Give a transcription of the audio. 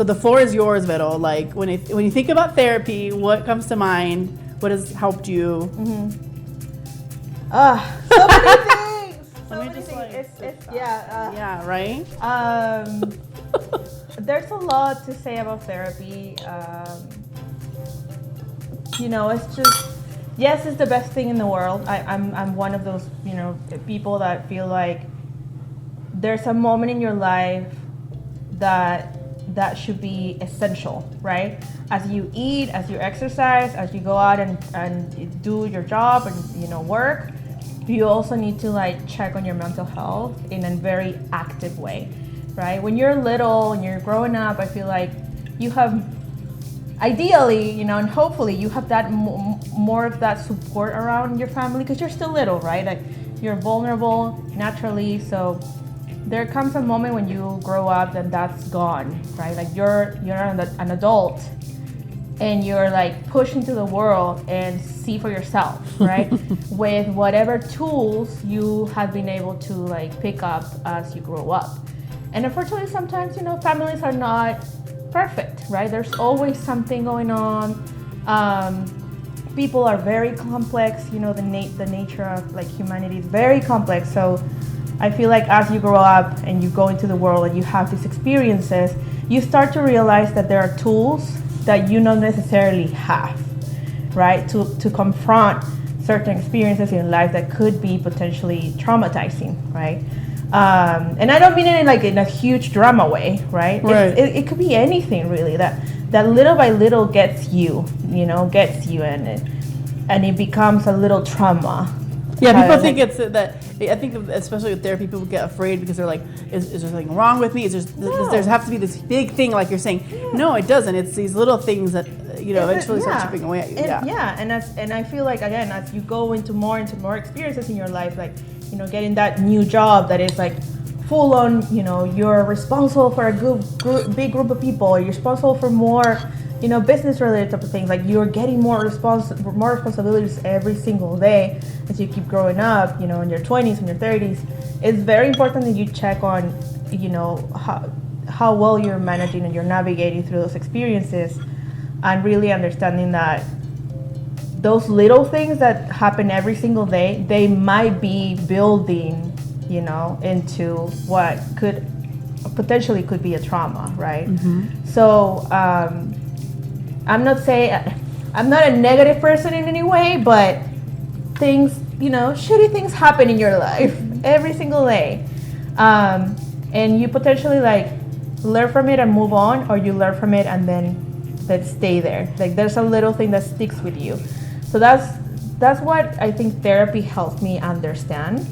So the floor is yours, Vero. Like when you think about therapy, what comes to mind? What has helped you? So many things. So many things. Yeah, right? There's a lot to say about therapy. It's just, yes, it's the best thing in the world. I'm one of those, people that feel like there's a moment in your life that should be essential, right? As you eat, as you exercise, as you go out and do your job and work, you also need to like check on your mental health in a very active way, right? When you're little and you're growing up, I feel like you have, ideally, and hopefully you have that more of that support around your family because you're still little, right? Like you're vulnerable naturally, so there comes a moment when you grow up and that's gone, right? Like you're an adult and you're like pushed into the world and see for yourself, right? With whatever tools you have been able to like pick up as you grow up. And unfortunately, sometimes, families are not perfect, right? There's always something going on. People are very complex, the nature of like humanity is very complex. So I feel like as you grow up and you go into the world and you have these experiences, you start to realize that there are tools that you don't necessarily have, right? To confront certain experiences in life that could be potentially traumatizing, right? And I don't mean it in a huge drama way, right? Right. It could be anything really that little by little gets you and it becomes a little trauma. Yeah, people think it's that. I think especially with therapy, people get afraid because they're like, "Is there something wrong with me? There's have to be this big thing?" Like you're saying, no, it doesn't. It's these little things that eventually start chipping away at you. And I feel like again, as you go into more experiences in your life, like getting that new job that is like full on, you're responsible for a big group of people. You're responsible for more. Business related type of things, like you're getting more responsibilities every single day as you keep growing up, in your 20s and your 30s. It's very important that you check on, how well you're managing and you're navigating through those experiences and really understanding that those little things that happen every single day, they might be building, into what could potentially be a trauma, right? Mm-hmm. So, I'm not saying I'm not a negative person in any way, but things, shitty things happen in your life every single day. And you potentially like learn from it and move on, or you learn from it and then let's stay there. Like there's a little thing that sticks with you. So that's what I think therapy helps me understand.